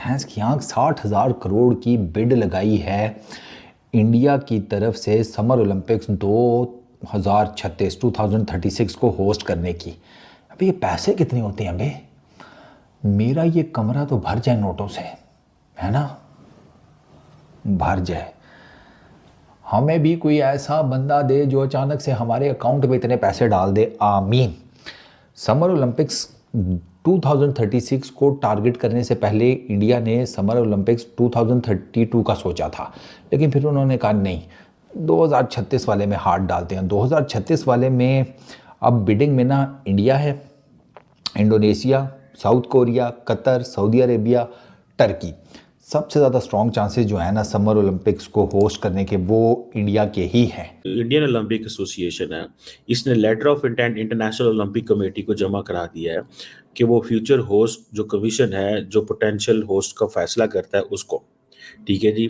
भैंस की आंख 60,000 करोड़ की बिड लगाई है इंडिया की तरफ से समर ओलंपिक्स 2036 2036 को होस्ट करने की। अबे ये पैसे कितने होते हैं अबे? मेरा ये कमरा तो भर जाए नोटों से, है ना? भर जाए। हमें भी कोई ऐसा बंदा दे जो अचानक से हमारे अकाउंट में इतने पैसे डाल दे, आमीन। समर ओलंपिक्स 2036 को टारगेट करने से पहले इंडिया ने समर ओलंपिक्स 2032 का सोचा था, लेकिन फिर उन्होंने कहा नहीं, 2036 वाले में हाथ डालते हैं। 2036 वाले में अब बिडिंग में ना इंडिया है, Indonesia, south Korea, Qatar, Saudi Arabia, Turkey. सबसे ज़्यादा स्ट्रॉन्ग चांसेस जो है ना समर ओलंपिक्स को होस्ट करने के, वो इंडिया के ही हैं। इंडियन ओलंपिक एसोसिएशन है, इसने letter of intent international Olympic committee को जमा करा दिया है कि वो फ्यूचर होस्ट जो कमीशन है, जो पोटेंशियल होस्ट का फैसला करता है उसको। ठीक है जी।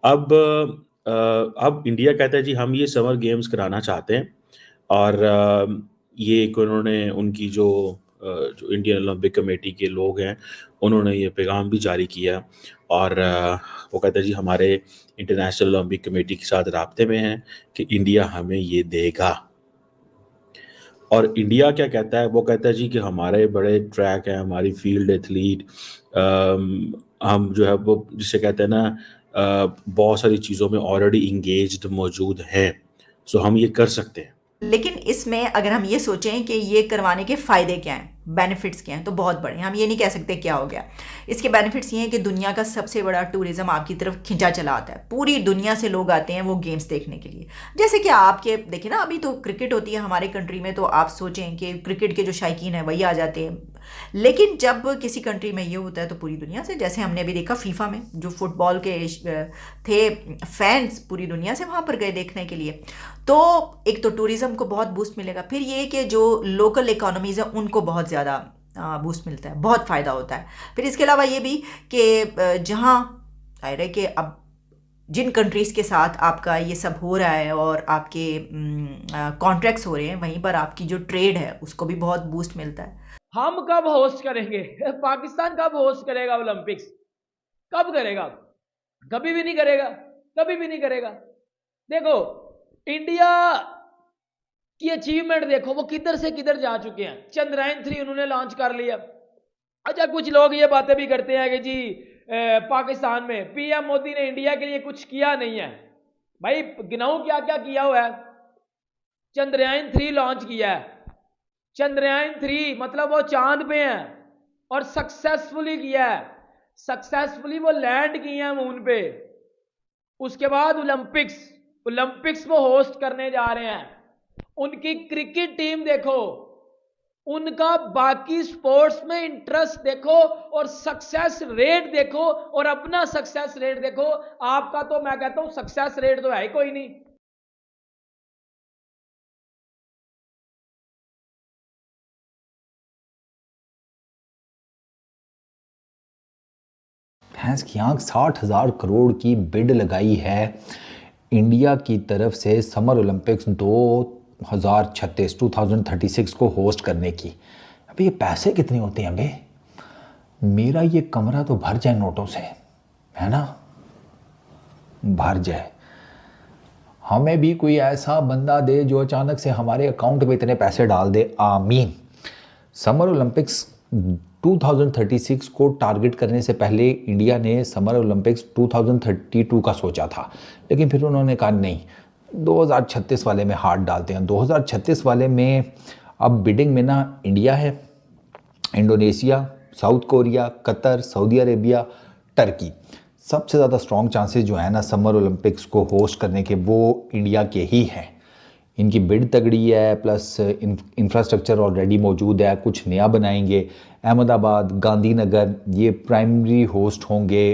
अब इंडिया कहता है जी हम ये समर गेम्स कराना चाहते हैं, और ये एक उन्होंने उनकी जो इंडियन ओलंपिक कमेटी के लोग हैं उन्होंने ये पैगाम भी जारी किया, और वो कहते हैं जी हमारे इंटरनेशनल ओलंपिक कमेटी के साथ राब्ते में हैं कि इंडिया हमें ये देगा। और इंडिया क्या कहता है, वो कहता है जी कि हमारे बड़े ट्रैक हैं, हमारी फील्ड एथलीट, हम जो है वो जिसे कहते हैं ना, बहुत सारी चीज़ों में ऑलरेडी इंगेज्ड मौजूद हैं, सो हम ये कर सकते हैं। लेकिन इसमें अगर हम ये सोचें कि ये करवाने के फ़ायदे क्या हैं, बेनिफिट्स क्या हैं, तो बहुत बड़े हैं। हम ये नहीं कह सकते क्या हो गया। इसके बेनिफिट्स ये हैं कि दुनिया का सबसे बड़ा टूरिज़्म आपकी तरफ खिंचा चला आता है। पूरी दुनिया से लोग आते हैं वो गेम्स देखने के लिए। जैसे कि आपके देखिए ना, अभी तो क्रिकेट होती है हमारे कंट्री में, तो आप सोचें कि क्रिकेट के जो शायकीन हैं वही आ जाते हैं। लेकिन जब किसी कंट्री में ये होता है तो पूरी दुनिया से, जैसे हमने अभी देखा फीफा में जो फुटबॉल के थे फैंस पूरी दुनिया से वहाँ पर गए देखने के लिए। तो एक तो टूरिज़्म को बहुत बूस्ट मिलेगा, फिर ये कि जो लोकल इकोनॉमीज़ हैं उनको बहुत ज़्यादा बूस्ट मिलता है, बहुत फ़ायदा होता है। फिर इसके अलावा ये भी कि जहाँ जाहिर है कि अब जिन कंट्रीज़ के साथ आपका ये सब हो रहा है और आपके कॉन्ट्रैक्ट्स हो रहे हैं, वहीं पर आपकी जो ट्रेड है उसको भी बहुत बूस्ट मिलता है। हम कब होस्ट करेंगे? पाकिस्तान कब होस्ट करेगा ओलंपिक्स? कब करेगा? कभी भी नहीं करेगा, कभी भी नहीं करेगा। देखो इंडिया की अचीवमेंट देखो, वो किधर से किधर जा चुके हैं। चंद्रयान 3 उन्होंने लॉन्च कर लिया। अच्छा, कुछ लोग ये बातें भी करते हैं कि जी पाकिस्तान में पीएम मोदी ने इंडिया के लिए कुछ किया नहीं है। भाई गिनाऊं क्या क्या किया हुआ है। चंद्रयान 3 लॉन्च किया है। चंद्रयान 3 मतलब वो चांद पे है और सक्सेसफुली किया है, सक्सेसफुली वो लैंड किए हैं मून पे। उसके बाद ओलंपिक्स वो होस्ट करने जा रहे हैं। उनकी क्रिकेट टीम देखो, उनका बाकी स्पोर्ट्स में इंटरेस्ट देखो, और सक्सेस रेट देखो, और अपना सक्सेस रेट देखो। आपका तो मैं कहता हूं सक्सेस रेट तो है ही कोई नहीं। भैंस की आंख 60,000 करोड़ की बिड लगाई है इंडिया की तरफ से समर ओलंपिक्स 2036 2036 को होस्ट करने की। अबे ये पैसे कितने होते हैं अबे? मेरा ये कमरा तो भर जाए नोटों से, है ना? भर जाए। हमें भी कोई ऐसा बंदा दे जो अचानक से हमारे अकाउंट में इतने पैसे डाल दे, आमीन। समर ओलंपिक्स 2036 को टारगेट करने से पहले इंडिया ने समर ओलंपिक्स 2032 का सोचा था, लेकिन फिर उन्होंने कहा नहीं, 2036 वाले में हाथ डालते हैं। 2036 वाले में अब बिडिंग में ना इंडिया है, Indonesia, south Korea, Qatar, Saudi Arabia, Turkey. सबसे ज़्यादा स्ट्रॉन्ग चांसेस जो है ना समर ओलंपिक्स को होस्ट करने के, वो इंडिया के ही हैं। इनकी बिड तगड़ी है, प्लस इंफ्रास्ट्रक्चर ऑलरेडी मौजूद है, कुछ नया बनाएंगे। अहमदाबाद, गांधीनगर ये प्राइमरी होस्ट होंगे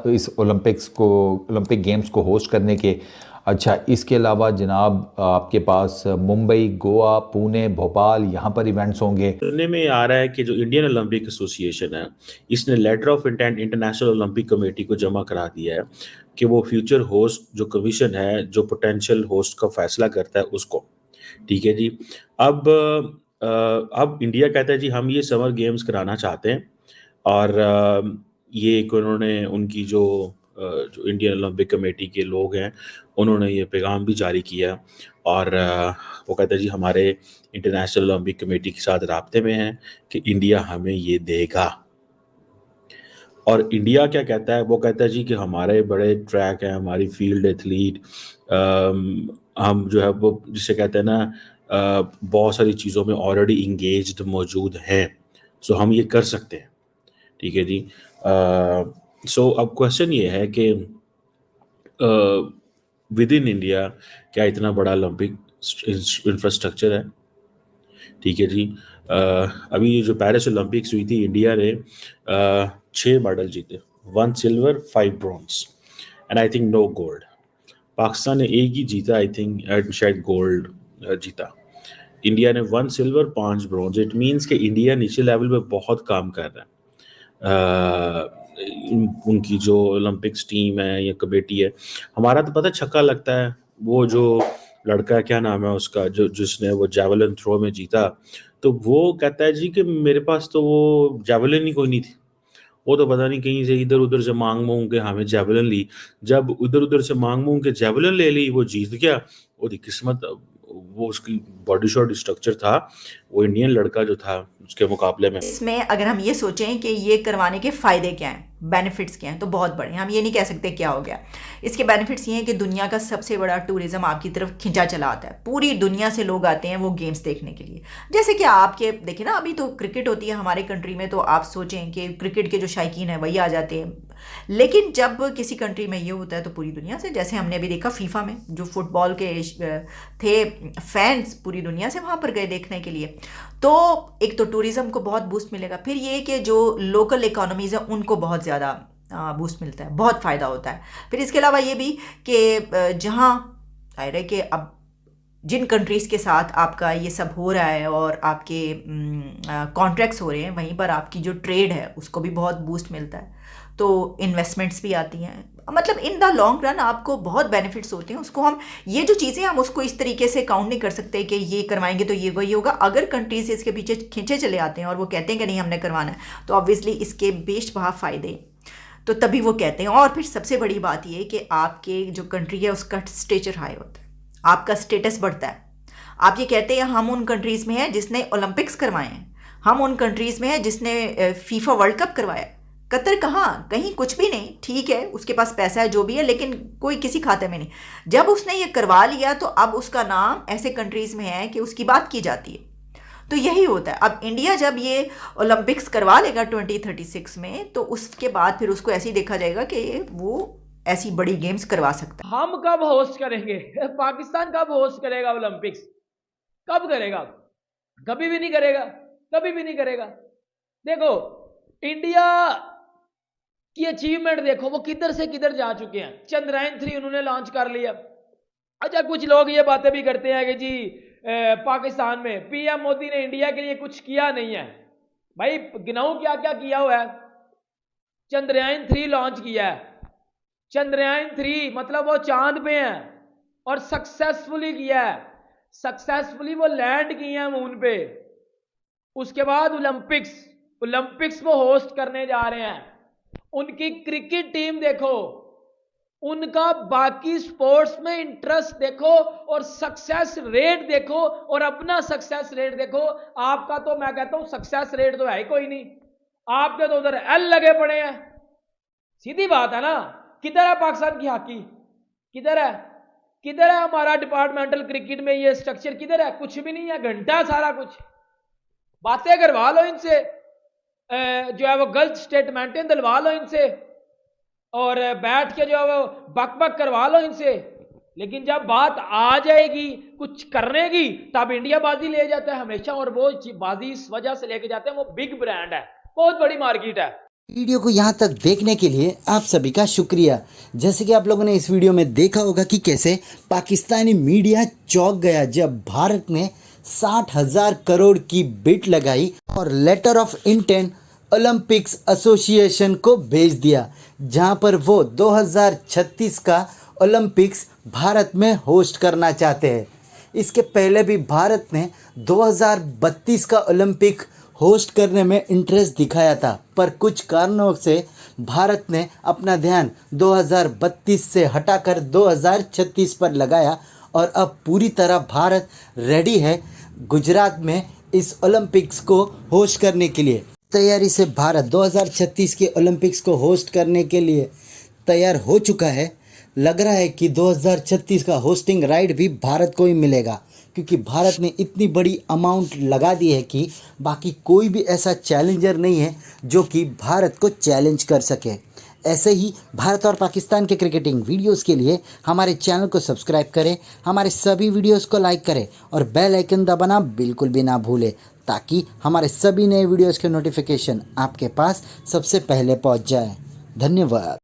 इस ओलंपिक गेम्स को होस्ट करने के। अच्छा, इसके अलावा जनाब आपके पास मुंबई, गोवा, पुणे, भोपाल, यहाँ पर इवेंट्स होंगे। सुनने में आ रहा है कि जो इंडियन ओलंपिक एसोसिएशन है, इसने letter of intent international Olympic committee को जमा करा दिया है कि वो फ्यूचर होस्ट जो कमीशन है, जो पोटेंशियल होस्ट का फैसला करता है उसको। ठीक है जी। अब इंडिया कहता है जी हम ये समर गेम्स कराना चाहते हैं, और ये एक उन्होंने उनकी जो इंडियन ओलंपिक कमेटी के लोग हैं उन्होंने ये पैगाम भी जारी किया और वो कहते हैं जी हमारे इंटरनेशनल ओलंपिक कमेटी के साथ राब्ते में हैं कि इंडिया हमें ये देगा। और इंडिया क्या कहता है, वो कहता है जी कि हमारे बड़े ट्रैक हैं, हमारी फील्ड एथलीट, हम जो है वो जिसे कहते हैं ना बहुत सारी चीज़ों में ऑलरेडी इंगेज्ड मौजूद हैं, सो हम ये कर सकते हैं। ठीक है जी। सो अब क्वेश्चन ये है कि विद इन इंडिया क्या इतना बड़ा ओलंपिक इंफ्रास्ट्रक्चर है? ठीक है जी। अभी जो पेरिस ओलंपिक्स हुई थी, इंडिया ने 6 मेडल जीते, 1 silver 5 bronze and I think no gold. Pakistan ने एक ही जीता, आई थिंक शायद गोल्ड जीता। इंडिया ने 1 सिल्वर 5 ब्रॉन्ज। इट मीन्स कि इंडिया नीचे लेवल पे बहुत काम कर रहा है। उनकी जो ओलंपिक्स टीम है या कमेटी है, हमारा तो पता छक्का लगता है। वो जो लड़का क्या नाम है उसका जो जिसने वो जैवलिन थ्रो में जीता, तो वो कहता है जी कि मेरे पास तो वो जैवलिन ही कोई नहीं थी, वो तो पता नहीं कहीं से इधर उधर से मांग मूंग के हमें जैवलिन ली। जब उधर उधर से मांग मूंग के जैवलिन ले ली, वो जीत गया। उसकी किस्मत, वो उसकी बॉडी शॉट स्ट्रक्चर था, वो इंडियन लड़का जो था उसके मुकाबले में। इसमें अगर हम ये सोचें कि ये करवाने के फ़ायदे क्या हैं, बेनिफिट्स क्या हैं, तो बहुत बड़े हैं। हम ये नहीं कह सकते क्या हो गया। इसके बेनिफिट्स ये हैं कि दुनिया का सबसे बड़ा टूरिज़्म आपकी तरफ खिंचा चला आता है। पूरी दुनिया से लोग आते हैं वो गेम्स देखने के लिए। जैसे कि आपके देखिए ना, अभी तो क्रिकेट होती है हमारे कंट्री में, तो आप सोचें कि क्रिकेट के जो शायकीन है वही आ जाते हैं। लेकिन जब किसी कंट्री में ये होता है तो पूरी दुनिया से, जैसे हमने अभी देखा फीफा में जो फुटबॉल के थे फैंस पूरी दुनिया से वहाँ पर गए देखने के लिए। तो एक तो टूरिज़्म को बहुत बूस्ट मिलेगा, फिर ये कि जो लोकल इकोनॉमीज़ हैं उनको बहुत ज़्यादा बूस्ट मिलता है, बहुत फ़ायदा होता है। फिर इसके अलावा ये भी कि जहाँ जाहिर है कि अब जिन कंट्रीज़ के साथ आपका ये सब हो रहा है और आपके कॉन्ट्रैक्ट्स हो रहे हैं, वहीं पर आपकी जो ट्रेड है उसको भी बहुत बूस्ट मिलता है, तो इन्वेस्टमेंट्स भी आती हैं। मतलब इन द लॉन्ग रन आपको बहुत बेनिफिट्स होते हैं। उसको हम ये जो चीज़ें हम उसको इस तरीके से काउंट नहीं कर सकते कि ये करवाएंगे तो ये वही होगा। अगर कंट्रीज इसके पीछे खींचे चले आते हैं और वो कहते हैं कि नहीं हमने करवाना है, तो ऑब्वियसली इसके बेशबहा फ़ायदे, तो तभी वो कहते हैं। और फिर सबसे बड़ी बात ये कि आपके जो कंट्री है उसका स्टेचर हाई होता है, आपका स्टेटस बढ़ता है। आप ये कहते हैं हम उन कंट्रीज़ में हैं जिसने ओलंपिक्स करवाए हैं, हम उन कंट्रीज़ में हैं जिसने फीफा वर्ल्ड कप करवाया। कतर कहाँ, कहीं कुछ भी नहीं। ठीक है उसके पास पैसा है जो भी है, लेकिन कोई किसी खाते में नहीं। जब उसने ये करवा लिया तो अब उसका नाम ऐसे कंट्रीज़ में है कि उसकी बात की जाती है। तो यही होता है। अब इंडिया जब ये ओलंपिक्स करवा लेगा 2036 में, तो उसके बाद फिर उसको ऐसे ही देखा जाएगा कि वो ऐसी बड़ी गेम्स करवा सकता है। हम कब होस्ट करेंगे? पाकिस्तान कब होस्ट करेगा ओलंपिक्स? कब करेगा? कभी भी नहीं करेगा, कभी भी नहीं करेगा। देखो इंडिया की अचीवमेंट देखो, वो किधर से किधर जा चुके हैं। चंद्रयान 3 उन्होंने लॉन्च कर लिया। अच्छा कुछ लोग ये बातें भी करते हैं कि जी पाकिस्तान में पीएम मोदी ने इंडिया के लिए कुछ किया नहीं है। भाई गिनाऊं क्या क्या किया हुआ है। चंद्रयान 3 लॉन्च किया है। चंद्रयान 3 मतलब वो चांद पे है और सक्सेसफुली किया है, सक्सेसफुली वो लैंड किए हैं मून पे। उसके बाद ओलंपिक्स वो होस्ट करने जा रहे हैं। उनकी क्रिकेट टीम देखो, उनका बाकी स्पोर्ट्स में इंटरेस्ट देखो और सक्सेस रेट देखो और अपना सक्सेस रेट देखो। आपका तो मैं कहता हूं सक्सेस रेट तो है ही कोई नहीं। आपके तो उधर एल लगे पड़े हैं। सीधी बात है ना। किधर है पाकिस्तान की हॉकी? किधर है? किधर है हमारा डिपार्टमेंटल क्रिकेट में ये स्ट्रक्चर? किधर है? कुछ भी नहीं है, घंटा सारा कुछ। बातें करवा लो इनसे, जो है वो गलत स्टेटमेंटें दिलवा लो इनसे और बैठ के जो है वो बक बक करवा लो इनसे। लेकिन जब बात आ जाएगी कुछ करने की, तब इंडिया बाजी ले जाता है हमेशा। और वो बाजी इस वजह से लेके जाते हैं, वो बिग ब्रांड है, बहुत बड़ी मार्केट है। वीडियो को यहाँ तक देखने के लिए आप सभी का शुक्रिया। जैसे कि आप लोगों ने इस वीडियो में देखा होगा कि कैसे पाकिस्तानी मीडिया चौंक गया जब भारत ने 60,000 करोड़ की बिड लगाई और letter of intent Olympics association को भेज दिया, जहां पर वो 2036 का ओलंपिक्स भारत में होस्ट करना चाहते हैं। इसके पहले भी भारत ने 2032 का ओलंपिक होस्ट करने में इंटरेस्ट दिखाया था, पर कुछ कारणों से भारत ने अपना ध्यान 2032 से हटाकर 2036 पर लगाया और अब पूरी तरह भारत रेडी है गुजरात में इस ओलंपिक्स को होस्ट करने के लिए। तैयारी से भारत 2036 के ओलंपिक्स को होस्ट करने के लिए तैयार हो चुका है। लग रहा है कि 2036 का होस्टिंग राइट भी भारत को ही मिलेगा, क्योंकि भारत ने इतनी बड़ी अमाउंट लगा दी है कि बाकी कोई भी ऐसा चैलेंजर नहीं है जो कि भारत को चैलेंज कर सके। ऐसे ही भारत और पाकिस्तान के क्रिकेटिंग वीडियोस के लिए हमारे चैनल को सब्सक्राइब करें, हमारे सभी वीडियोस को लाइक करें और बेल आइकन दबाना बिल्कुल भी ना भूलें, ताकि हमारे सभी नए वीडियोस के नोटिफिकेशन आपके पास सबसे पहले पहुंच जाए। धन्यवाद।